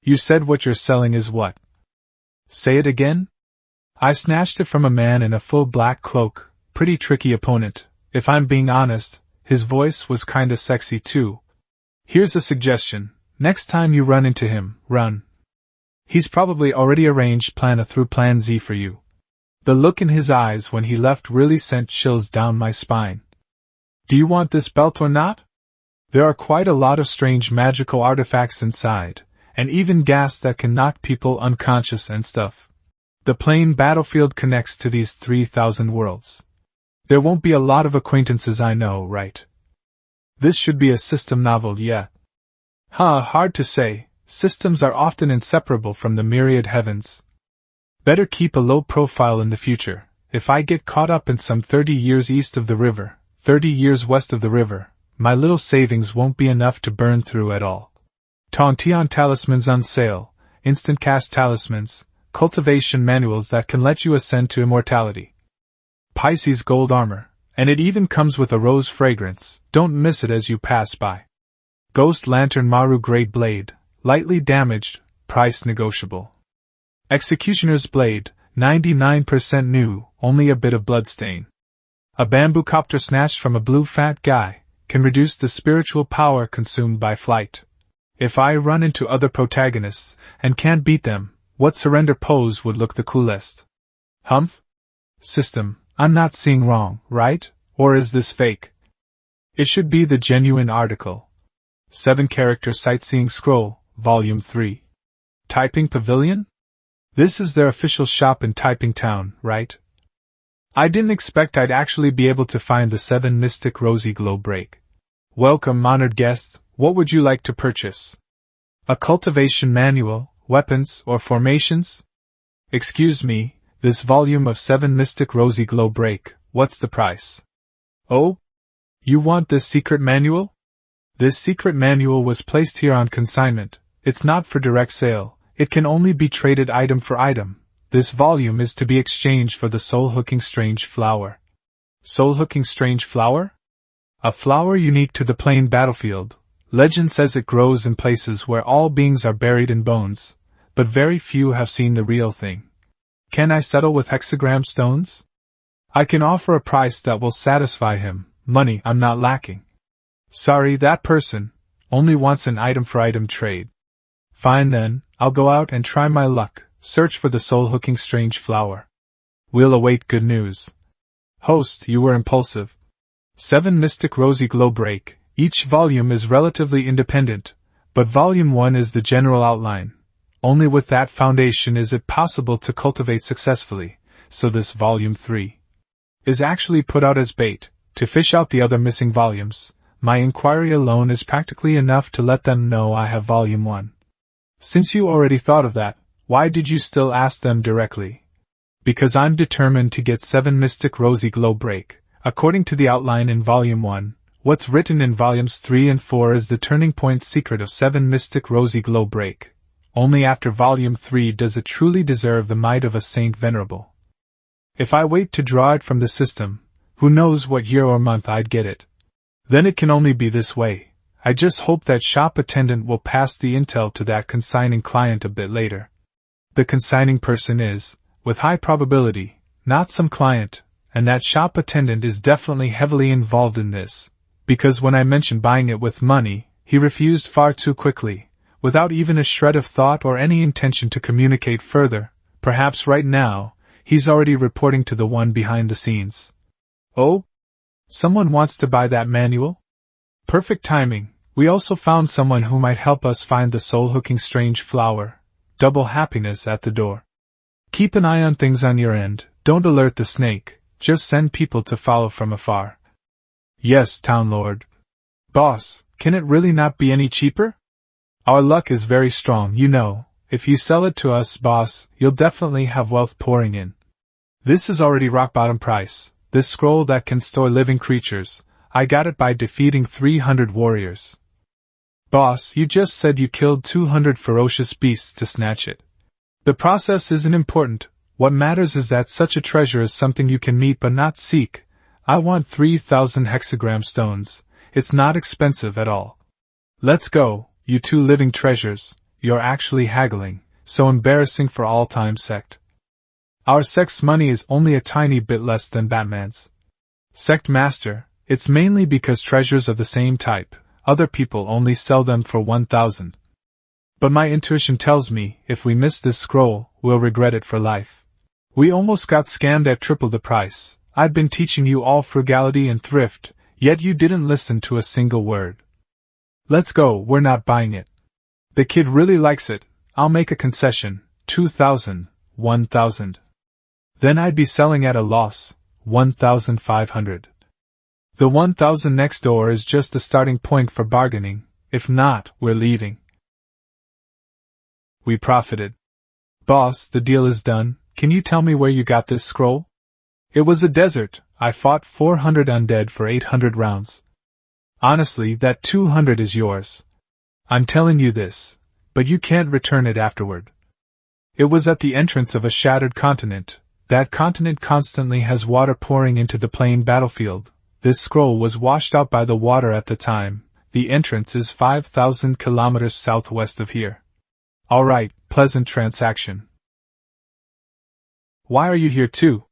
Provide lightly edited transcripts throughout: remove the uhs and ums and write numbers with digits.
You said what you're selling is what? Say it again? I snatched it from a man in a full black cloak, pretty tricky opponent. If I'm being honest, his voice was kinda sexy too. Here's a suggestion. Next time you run into him, run. He's probably already arranged Plan A through Plan Z for you. The look in his eyes when he left really sent chills down my spine. Do you want this belt or not? There are quite a lot of strange magical artifacts inside, and even gas that can knock people unconscious and stuff. The plain battlefield connects to these 3,000 worlds. There won't be a lot of acquaintances I know, right? This should be a system novel, yeah. Hard to say. Systems are often inseparable from the myriad heavens. Better keep a low profile in the future. If I get caught up in some 30 years east of the river, 30 years west of the river, my little savings won't be enough to burn through at all. Tauntian talismans on sale, instant cast talismans, cultivation manuals that can let you ascend to immortality. Pisces gold armor, and it even comes with a rose fragrance, don't miss it as you pass by. Ghost lantern Maru grade blade, lightly damaged, price negotiable. Executioner's blade, 99% new, only a bit of bloodstain. A bamboo copter snatched from a blue fat guy, can reduce the spiritual power consumed by flight. If I run into other protagonists, and can't beat them, what surrender pose would look the coolest? Humph? System, I'm not seeing wrong, right? Or is this fake? It should be the genuine article. 7-character sightseeing scroll, Volume 3. Typing Pavilion? This is their official shop in Typing Town, right? I didn't expect I'd actually be able to find the 7 Mystic Rosy Glow break. Welcome, honored guests, what would you like to purchase? A cultivation manual, weapons, or formations? Excuse me, this volume of 7 Mystic Rosy Glow break, what's the price? Oh? You want this secret manual? This secret manual was placed here on consignment. It's not for direct sale, it can only be traded item for item. This volume is to be exchanged for the soul-hooking strange flower. Soul-hooking strange flower? A flower unique to the plain battlefield. Legend says it grows in places where all beings are buried in bones, but very few have seen the real thing. Can I settle with hexagram stones? I can offer a price that will satisfy him. Money I'm not lacking. Sorry, that person only wants an item-for-item trade. Fine then, I'll go out and try my luck, search for the soul-hooking strange flower. We'll await good news. Host, you were impulsive. 7 Mystic Rosy Glow break, each volume is relatively independent, but Volume 1 is the general outline. Only with that foundation is it possible to cultivate successfully, so this Volume 3 is actually put out as bait, to fish out the other missing volumes. My inquiry alone is practically enough to let them know I have Volume 1. Since you already thought of that, why did you still ask them directly? Because I'm determined to get 7 Mystic Rosy Glow break. According to the outline in Volume 1, what's written in Volumes 3 and 4 is the turning point secret of 7 Mystic Rosy Glow break. Only after Volume 3 does it truly deserve the might of a saint venerable. If I wait to draw it from the system, who knows what year or month I'd get it. Then it can only be this way. I just hope that shop attendant will pass the intel to that consigning client a bit later. The consigning person is, with high probability, not some client, and that shop attendant is definitely heavily involved in this, because when I mentioned buying it with money, he refused far too quickly, without even a shred of thought or any intention to communicate further. Perhaps right now, he's already reporting to the one behind the scenes. Oh? Someone wants to buy that manual? Perfect timing. We also found someone who might help us find the soul-hooking strange flower. Double happiness at the door. Keep an eye on things on your end. Don't alert the snake. Just send people to follow from afar. Yes, Town Lord. Boss, can it really not be any cheaper? Our luck is very strong, you know. If you sell it to us, boss, you'll definitely have wealth pouring in. This is already rock-bottom price. This scroll that can store living creatures, I got it by defeating 300 warriors. Boss, you just said you killed 200 ferocious beasts to snatch it. The process isn't important. What matters is that such a treasure is something you can meet but not seek. I want 3,000 hexagram stones. It's not expensive at all. Let's go, you two living treasures. you're actually haggling, so embarrassing for all time, sect. Our sect's money is only a tiny bit less than Batman's. Sect Master, it's mainly because treasures of the same type, other people only sell them for 1,000. But my intuition tells me, if we miss this scroll, we'll regret it for life. We almost got scammed at triple the price. I'd been teaching you all frugality and thrift, yet you didn't listen to a single word. Let's go, we're not buying it. The kid really likes it, I'll make a concession, 2,000, 1,000. Then I'd be selling at a loss, 1,500. The 1,000 next door is just the starting point for bargaining, if not, we're leaving. We profited. Boss, the deal is done, can you tell me where you got this scroll? It was a desert, I fought 400 undead for 800 rounds. Honestly, that 200 is yours. I'm telling you this, but you can't return it afterward. It was at the entrance of a shattered continent. That continent constantly has water pouring into the plain battlefield. This scroll was washed out by the water at the time. The entrance is 5,000 kilometers southwest of here. Alright, pleasant transaction. Why are you here too?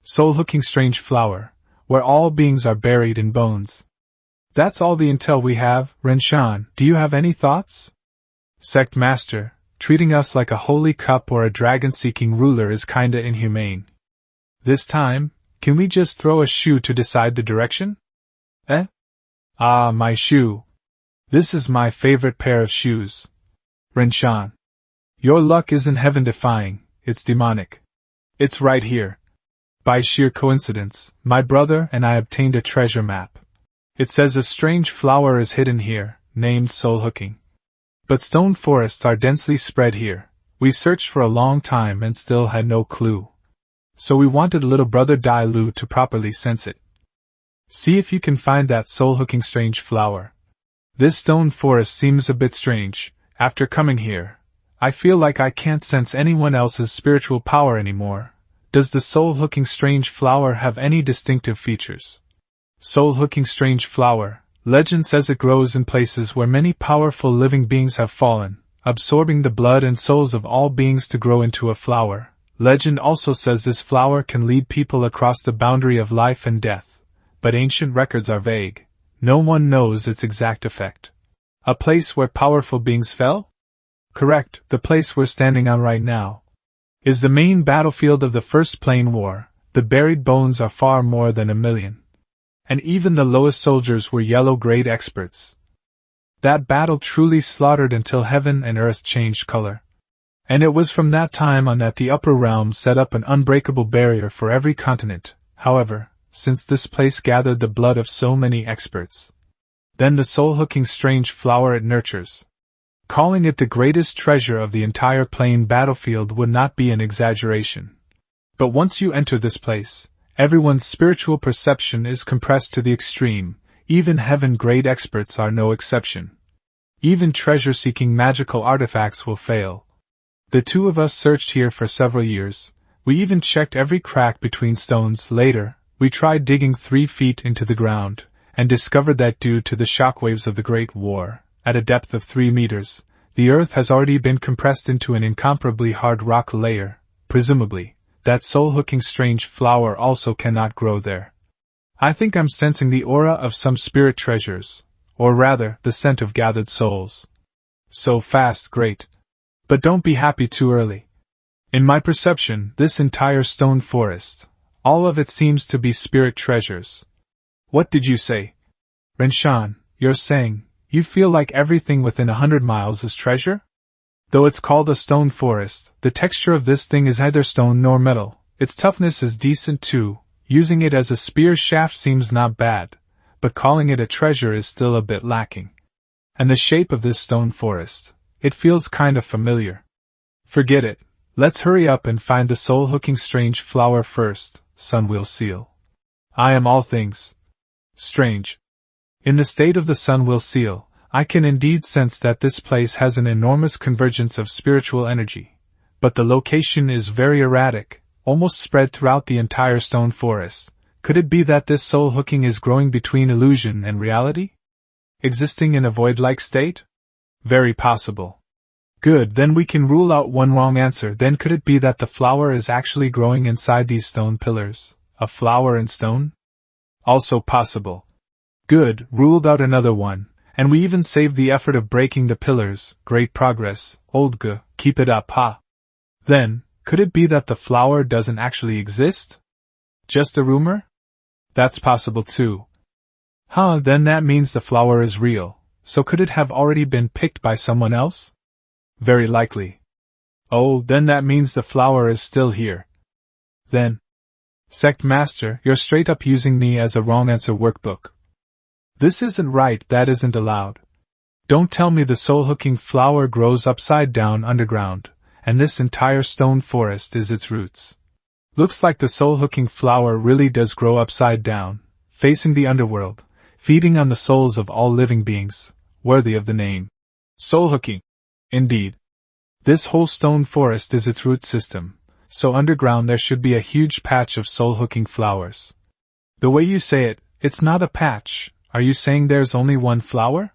Soul-hooking strange flower, where all beings are buried in bones. That's all the intel we have. Renshan, do you have any thoughts? Sect Master, treating us like a holy cup or a dragon-seeking ruler is kinda inhumane. This time, can we just throw a shoe to decide the direction? Eh? Ah, my shoe. This is my favorite pair of shoes. Renshan. Your luck isn't heaven-defying, it's demonic. It's right here. By sheer coincidence, my brother and I obtained a treasure map. It says a strange flower is hidden here, named soul-hooking. But stone forests are densely spread here. We searched for a long time and still had no clue. So we wanted little brother Dai Lu to properly sense it. See if you can find that soul-hooking strange flower. This stone forest seems a bit strange. After coming here, I feel like I can't sense anyone else's spiritual power anymore. Does the soul-hooking strange flower have any distinctive features? Soul-hooking strange flower. Legend says it grows in places where many powerful living beings have fallen, absorbing the blood and souls of all beings to grow into a flower. Legend also says this flower can lead people across the boundary of life and death, but ancient records are vague. No one knows its exact effect. A place where powerful beings fell? Correct, the place we're standing on right now is the main battlefield of the First Plain War. The buried bones are far more than 1,000,000. And even the lowest soldiers were yellow-grade experts. That battle truly slaughtered until heaven and earth changed color. And it was from that time on that the upper realm set up an unbreakable barrier for every continent. However, since this place gathered the blood of so many experts, then the soul-hooking strange flower it nurtures. Calling it the greatest treasure of the entire plain battlefield would not be an exaggeration. But once you enter this place, everyone's spiritual perception is compressed to the extreme. Even heaven-grade experts are no exception. Even treasure-seeking magical artifacts will fail. The two of us searched here for several years. We even checked every crack between stones. Later, we tried digging 3 feet into the ground, and discovered that due to the shockwaves of the Great War, at a depth of 3 meters, the earth has already been compressed into an incomparably hard rock layer. Presumably, that soul-hooking strange flower also cannot grow there. I think I'm sensing the aura of some spirit treasures, or rather, the scent of gathered souls. So fast, great. But don't be happy too early. In my perception, this entire stone forest, all of it seems to be spirit treasures. What did you say? Renshan, you're saying, you feel like everything within 100 miles is treasure? Though it's called a stone forest, the texture of this thing is neither stone nor metal. Its toughness is decent too. Using it as a spear shaft seems not bad, but calling it a treasure is still a bit lacking. And the shape of this stone forest, it feels kind of familiar. Forget it. Let's hurry up and find the soul-hooking strange flower first, Sunwheel Seal. I am all things strange. In the state of the Sunwheel Seal, I can indeed sense that this place has an enormous convergence of spiritual energy, but the location is very erratic, almost spread throughout the entire stone forest. Could it be that this soul-hooking is growing between illusion and reality? Existing in a void-like state? Very possible. Good, then we can rule out one wrong answer. Then could it be that the flower is actually growing inside these stone pillars? A flower in stone? Also possible. Good, ruled out another one, and we even saved the effort of breaking the pillars. Great progress, old G, keep it up, ha. Then, could it be that the flower doesn't actually exist? Just a rumor? That's possible too. Huh, then that means the flower is real, so could it have already been picked by someone else? Very likely. Oh, then that means the flower is still here. Then, Sect Master, you're straight up using me as a wrong answer workbook. This isn't right, that isn't allowed. Don't tell me the soul-hooking flower grows upside down underground, and this entire stone forest is its roots. Looks like the soul-hooking flower really does grow upside down, facing the underworld, feeding on the souls of all living beings, worthy of the name. Soul-hooking. Indeed. This whole stone forest is its root system, so underground there should be a huge patch of soul-hooking flowers. The way you say it, it's not a patch. Are you saying there's only one flower?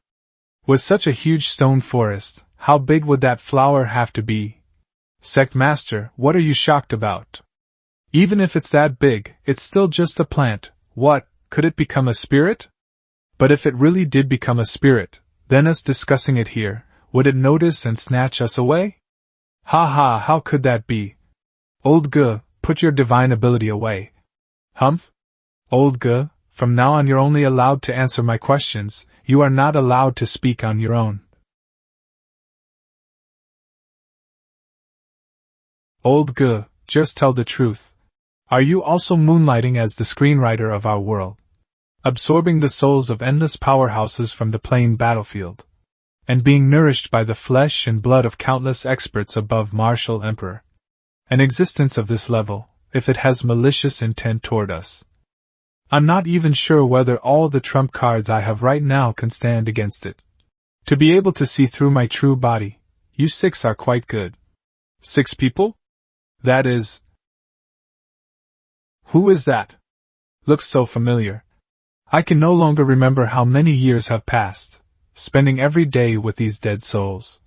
With such a huge stone forest, how big would that flower have to be? Sect Master, what are you shocked about? Even if it's that big, it's still just a plant. What, could it become a spirit? But if it really did become a spirit, then us discussing it here, would it notice and snatch us away? Ha ha, how could that be? Old G, put your divine ability away. Humph? Old G, from now on you're only allowed to answer my questions, you are not allowed to speak on your own. Old G, just tell the truth. Are you also moonlighting as the screenwriter of our world? Absorbing the souls of endless powerhouses from the plain battlefield, and being nourished by the flesh and blood of countless experts above Martial Emperor. An existence of this level, if it has malicious intent toward us. I'm not even sure whether all the trump cards I have right now can stand against it. To be able to see through my true body, you 6 are quite good. 6 people? That is... Who is that? Looks so familiar. I can no longer remember how many years have passed, spending every day with these dead souls.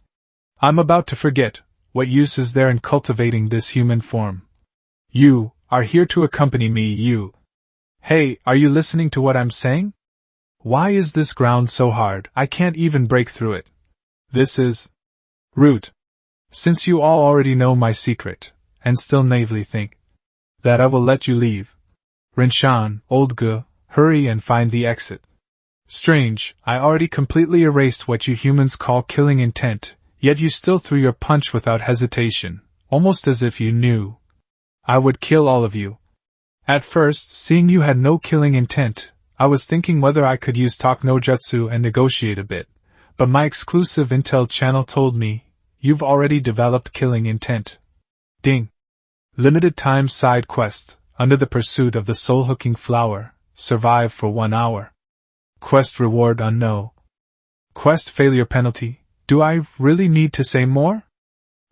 I'm about to forget, what use is there in cultivating this human form? You are here to accompany me, you. Hey, are you listening to what I'm saying? Why is this ground so hard, I can't even break through it? This is... rude. Since you all already know my secret, and still naively think that I will let you leave. Rinshan, old G, hurry and find the exit. Strange, I already completely erased what you humans call killing intent, yet you still threw your punch without hesitation, almost as if you knew I would kill all of you. At first, seeing you had no killing intent, I was thinking whether I could use talk no jutsu and negotiate a bit, but my exclusive intel channel told me, you've already developed killing intent. Ding. Limited time side quest, under the pursuit of the soul-hooking flower, survive for 1 hour. Quest reward unknown. Quest failure penalty, do I really need to say more?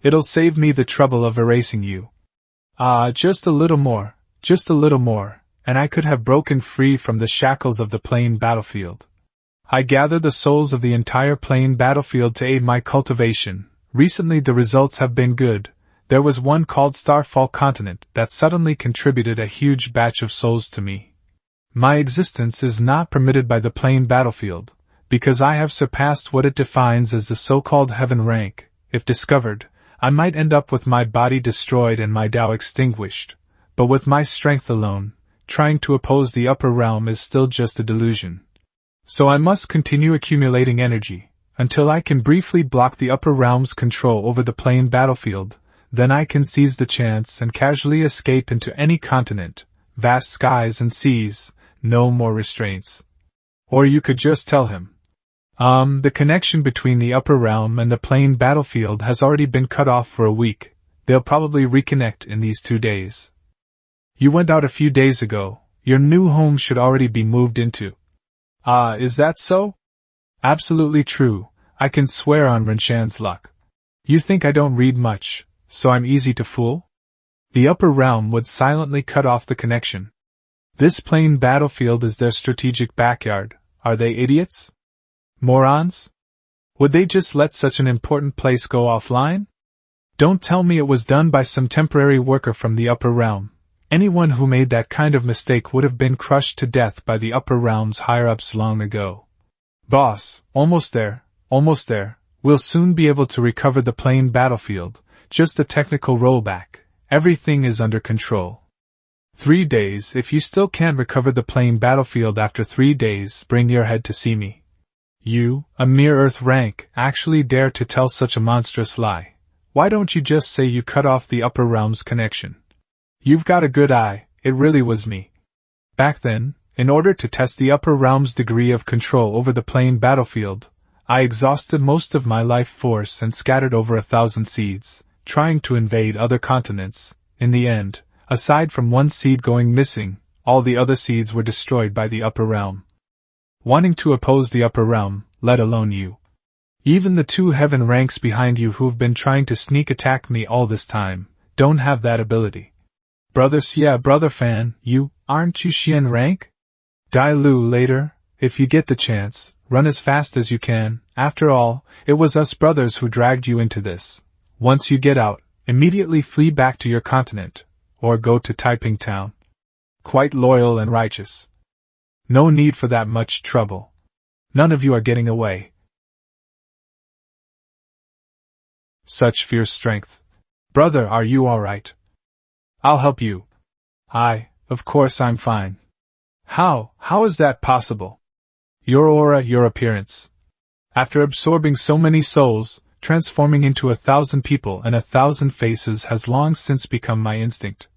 It'll save me the trouble of erasing you. Just a little more. Just a little more, and I could have broken free from the shackles of the plain battlefield. I gather the souls of the entire plain battlefield to aid my cultivation. Recently the results have been good. There was one called Starfall Continent that suddenly contributed a huge batch of souls to me. My existence is not permitted by the plain battlefield, because I have surpassed what it defines as the so-called heaven rank. If discovered, I might end up with my body destroyed and my Tao extinguished. But with my strength alone, trying to oppose the upper realm is still just a delusion. So I must continue accumulating energy, until I can briefly block the upper realm's control over the plain battlefield, then I can seize the chance and casually escape into any continent, vast skies and seas, no more restraints. Or you could just tell him. The connection between the upper realm and the plain battlefield has already been cut off for a week, they'll probably reconnect in these 2 days. You went out a few days ago, your new home should already be moved into. Is that so? Absolutely true, I can swear on Rinshan's luck. You think I don't read much, so I'm easy to fool? The upper realm would silently cut off the connection. This plain battlefield is their strategic backyard, are they idiots? Morons? Would they just let such an important place go offline? Don't tell me it was done by some temporary worker from the upper realm. Anyone who made that kind of mistake would have been crushed to death by the upper realm's higher-ups long ago. Boss, almost there, almost there. We'll soon be able to recover the plain battlefield, just a technical rollback. Everything is under control. 3 days. If you still can't recover the plain battlefield after 3 days, bring your head to see me. You, a mere Earth rank, actually dare to tell such a monstrous lie. Why don't you just say you cut off the upper realm's connection? You've got a good eye, it really was me. Back then, in order to test the upper realm's degree of control over the plain battlefield, I exhausted most of my life force and scattered over 1,000 seeds, trying to invade other continents. In the end, aside from 1 seed going missing, all the other seeds were destroyed by the upper realm. Wanting to oppose the upper realm, let alone you. Even the 2 heaven ranks behind you who've been trying to sneak attack me all this time, don't have that ability. Brother Fan, you, aren't you Xian rank? Dai Lu later, if you get the chance, run as fast as you can. After all, it was us brothers who dragged you into this. Once you get out, immediately flee back to your continent, or go to Taiping Town. Quite loyal and righteous. No need for that much trouble. None of you are getting away. Such fierce strength. Brother, are you alright? I'll help you. Of course I'm fine. How is that possible? Your aura, your appearance. After absorbing so many souls, transforming into 1,000 people and 1,000 faces has long since become my instinct.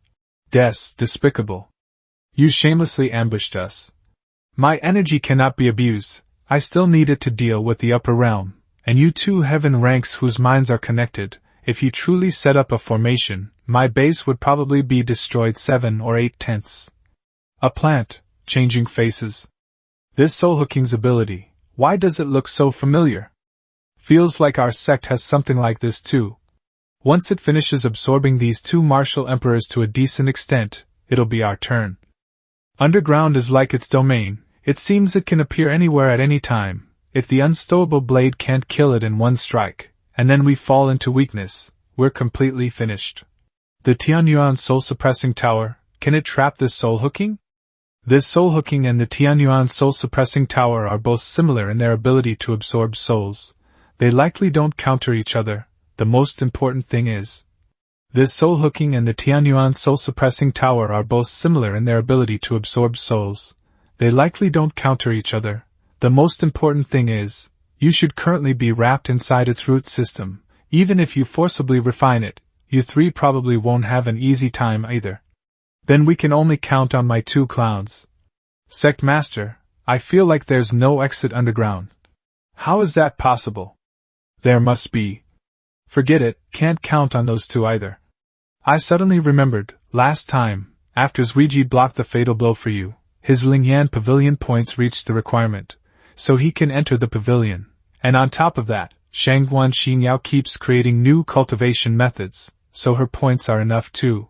Despicable. You shamelessly ambushed us. My energy cannot be abused. I still need it to deal with the upper realm, and you 2 heaven ranks whose minds are connected. If you truly set up a formation, my base would probably be destroyed 7 or 8 tenths. A plant, changing faces. This soul hooking's ability, why does it look so familiar? Feels like our sect has something like this too. Once it finishes absorbing these 2 martial emperors to a decent extent, it'll be our turn. Underground is like its domain. It seems it can appear anywhere at any time. If the unstowable blade can't kill it in 1 strike, and then we fall into weakness, we're completely finished. The Tianyuan soul-suppressing tower, can it trap this soul-hooking? This soul-hooking and the Tianyuan soul-suppressing tower are both similar in their ability to absorb souls. They likely don't counter each other. The most important thing is, this soul-hooking and the Tianyuan soul-suppressing tower are both similar in their ability to absorb souls. They likely don't counter each other. The most important thing is, you should currently be wrapped inside its root system. Even if you forcibly refine it, you 3 probably won't have an easy time either. Then we can only count on my 2 clowns. Sect Master, I feel like there's no exit underground. How is that possible? There must be. Forget it, can't count on those 2 either. I suddenly remembered, last time, after Zuiji blocked the fatal blow for you, his Lingyan pavilion points reached the requirement, so he can enter the pavilion. And on top of that, Shangguan Xinyao keeps creating new cultivation methods, so her points are enough too.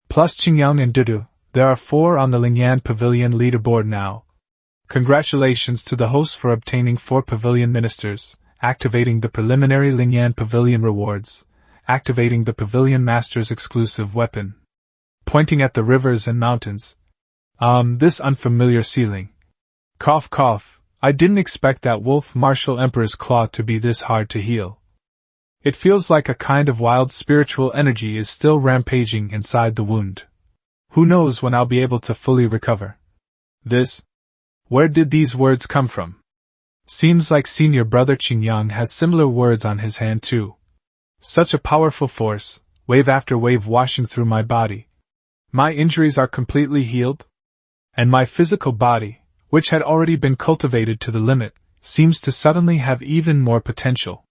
Plus Qingyang and Dudu, there are 4 on the Lingyan Pavilion leaderboard now. Congratulations to the host for obtaining 4 pavilion ministers, activating the preliminary Lingyan Pavilion rewards, activating the Pavilion Master's exclusive weapon. Pointing at the rivers and mountains. This unfamiliar ceiling. Cough cough, I didn't expect that Wolf Martial Emperor's claw to be this hard to heal. It feels like a kind of wild spiritual energy is still rampaging inside the wound. Who knows when I'll be able to fully recover. This? Where did these words come from? Seems like senior brother Qingyang has similar words on his hand too. Such a powerful force, wave after wave washing through my body. My injuries are completely healed? And my physical body, which had already been cultivated to the limit, seems to suddenly have even more potential.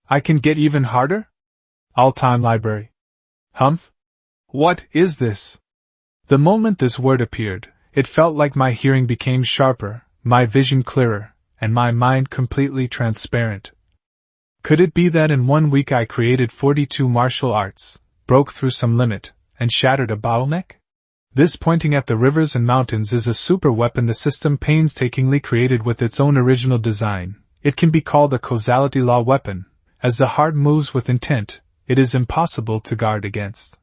I can get even harder? All-time library. Humph? What is this? The moment this word appeared, it felt like my hearing became sharper, my vision clearer, and my mind completely transparent. Could it be that in 1 week I created 42 martial arts, broke through some limit, and shattered a bottleneck? This pointing at the rivers and mountains is a super weapon the system painstakingly created with its own original design. It can be called a causality law weapon. As the heart moves with intent, it is impossible to guard against.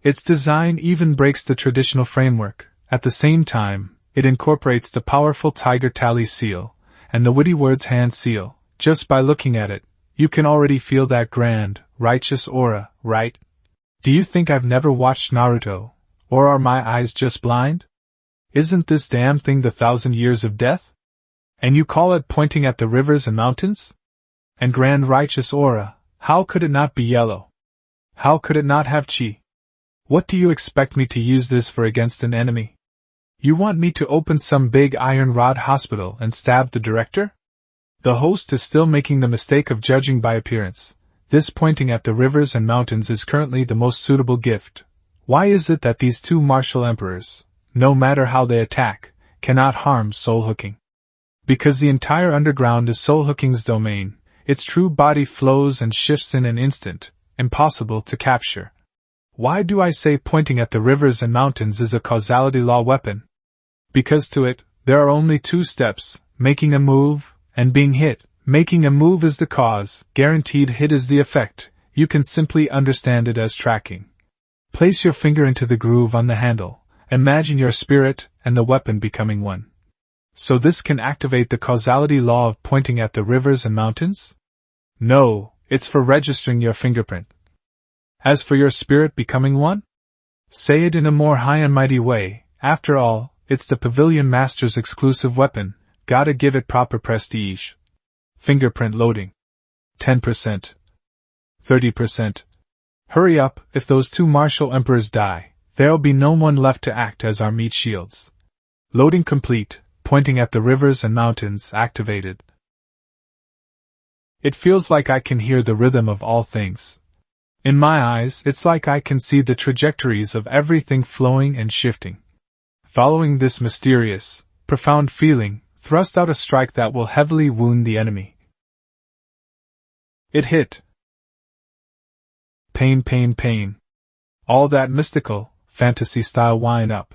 Its design even breaks the traditional framework. At the same time, it incorporates the powerful tiger tally seal and the witty words hand seal. Just by looking at it, you can already feel that grand, righteous aura, right? Do you think I've never watched Naruto? Or are my eyes just blind? Isn't this damn thing the 1,000 years of death? And you call it pointing at the rivers and mountains? And grand righteous aura, how could it not be yellow? How could it not have chi? What do you expect me to use this for against an enemy? You want me to open some big iron rod hospital and stab the director? The host is still making the mistake of judging by appearance. This pointing at the rivers and mountains is currently the most suitable gift. Why is it that these two martial emperors, no matter how they attack, cannot harm soul hooking? Because the entire underground is soul hooking's domain. Its true body flows and shifts in an instant, impossible to capture. Why do I say pointing at the rivers and mountains is a causality law weapon? Because to it, there are only two steps, making a move, and being hit. Making a move is the cause, guaranteed hit is the effect. You can simply understand it as tracking. Place your finger into the groove on the handle. Imagine your spirit and the weapon becoming one. So this can activate the causality law of pointing at the rivers and mountains? No, it's for registering your fingerprint. As for your spirit becoming one? Say it in a more high and mighty way. After all, it's the Pavilion Master's exclusive weapon. Gotta give it proper prestige. Fingerprint loading. 10%. 30%. Hurry up, if those two martial emperors die, there'll be no one left to act as our meat shields. Loading complete. Pointing at the rivers and mountains activated. It feels like I can hear the rhythm of all things. In my eyes, it's like I can see the trajectories of everything flowing and shifting. Following this mysterious, profound feeling, thrust out a strike that will heavily wound the enemy. It hit. Pain, pain, pain. All that mystical, fantasy-style wind-up.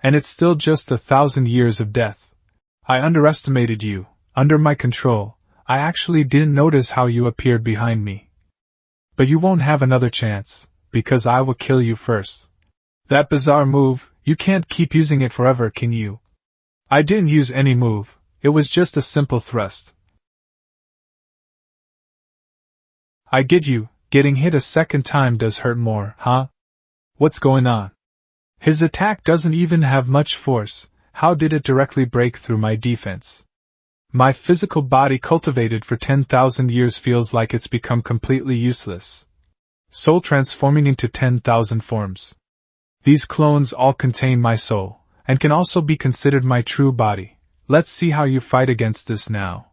And it's still just 1,000 years of death. I underestimated you, under my control. I actually didn't notice how you appeared behind me. But you won't have another chance, because I will kill you first. That bizarre move, you can't keep using it forever, can you? I didn't use any move, it was just a simple thrust. I get you, getting hit a second time does hurt more, huh? What's going on? His attack doesn't even have much force. How did it directly break through my defense? My physical body cultivated for 10,000 years feels like it's become completely useless. Soul transforming into 10,000 forms. These clones all contain my soul, and can also be considered my true body. Let's see how you fight against this now.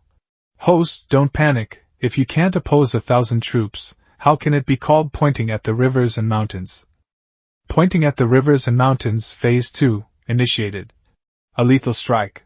Host, don't panic. If you can't oppose 1,000 troops, how can it be called pointing at the rivers and mountains? Pointing at the rivers and mountains, Phase 2, initiated. A lethal strike.